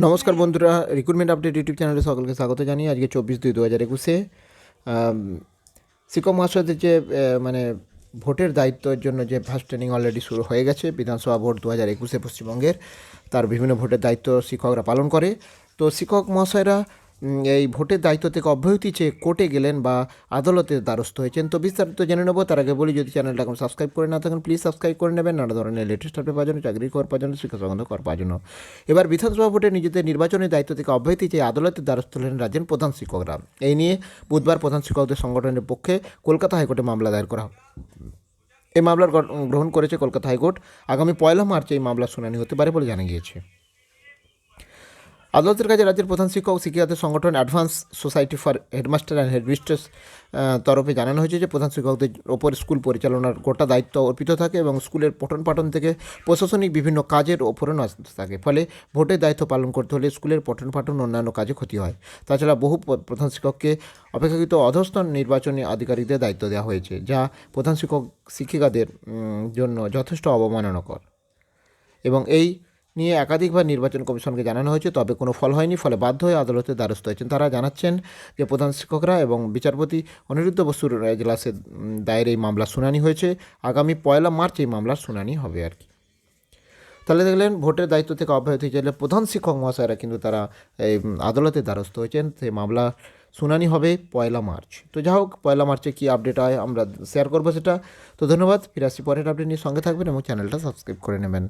নমস্কার বন্ধুরা, recruitment update YouTube চ্যানেলে সকলকে স্বাগত জানিয়ে আজকে 24/2/2021 শিক্ষক মহাশয়দের যে মানে ভোটের দায়িত্বের জন্য যে ফার্স্ট ট্রেনিং অলরেডি শুরু হয়ে গেছে। বিধানসভা ভোট 2021 পশ্চিমবঙ্গের, তার বিভিন্ন ভোটের দায়িত্ব শিক্ষকরা পালন করে। তো শিক্ষক মহাশয়রা এই ভোটের দায়িত্ব থেকে অব্যাহতি চেয়ে কোর্টে গেলেন বা আদালতের দ্বারস্থ হয়েছেন। তো বিস্তারিত জেনে নেবো। তার আগে বলি, যদি চ্যানেলটা এখন সাবস্ক্রাইব করে না থাকেন প্লিজ সাবস্ক্রাইব করে নেবেন, নানা ধরনের লেটেস্ট আপডেট পাওয়ার জন্য, চাকরি করার পাওয়ার জন্য, শিক্ষা সংক্রান্ত করার পাওয়ার জন্য। এবার বিধানসভা ভোটে নিজেদের নির্বাচনী দায়িত্ব থেকে অব্যাহতি চেয়ে আদালতের দ্বারস্থ হলেন রাজ্যের প্রধান শিক্ষকরা। এই নিয়ে বুধবার প্রধান শিক্ষকদের সংগঠনের পক্ষে কলকাতা হাইকোর্টে মামলা দায়ের করা হয়। এই মামলার গ্রহণ করেছে কলকাতা হাইকোর্ট। আগামী 1 মার্চ এই মামলার শুনানি হতে পারে বলে জানা গিয়েছে। আদালতের কাছে রাজ্যের প্রধান শিক্ষক শিক্ষিকাদের সংগঠন advance society for headmaster and headmistress তরফে জানানো হয়েছে যে প্রধান শিক্ষকদের ওপর স্কুল পরিচালনার গোটা দায়িত্ব অর্পিত থাকে এবং স্কুলের পঠন পাঠন থেকে প্রশাসনিক বিভিন্ন কাজের ওপরে নজর থাকে। ফলে ভোটের দায়িত্ব পালন করতে হলে স্কুলের পঠন পাঠন অন্যান্য কাজে ক্ষতি হয়। তাছাড়া বহু প্রধান শিক্ষককে অপেক্ষাকৃত অধস্তন নির্বাচনী আধিকারিকদের দায়িত্ব দেওয়া হয়েছে, যা প্রধান শিক্ষক শিক্ষিকাদের জন্য যথেষ্ট অবমাননাকর। এবং এই নিয়ে একাধিকবার নির্বাচন কমিশনকে জানানো হয়েছে, তবে কোনো ফল হয়নি। ফলে বাধ্য হয়ে আদালতের দ্বারস্থ হয়েছেন। তারা জানাচ্ছেন যে প্রধান শিক্ষকরা এবং বিচারপতি অনিরুদ্ধ বসুর এজলাসের দায়ের এই মামলার শুনানি হয়েছে। আগামী 1 মার্চ এই মামলার শুনানি হবে আর কি। তাহলে দেখলেন, ভোটের দায়িত্ব থেকে অব্যাহতি চাইলে প্রধান শিক্ষক মহাশয়রা কিন্তু তারা এই আদালতের দ্বারস্থ হয়েছেন। সেই মামলা শুনানি হবে 1 মার্চ। তো যা হোক, 1 মার্চে কী আপডেট হয় আমরা শেয়ার করবো সেটা। তো ধন্যবাদ। ফিরে আসছি পরের আপডেট নিয়ে। সঙ্গে থাকবেন এবং চ্যানেলটা সাবস্ক্রাইব করে নেবেন।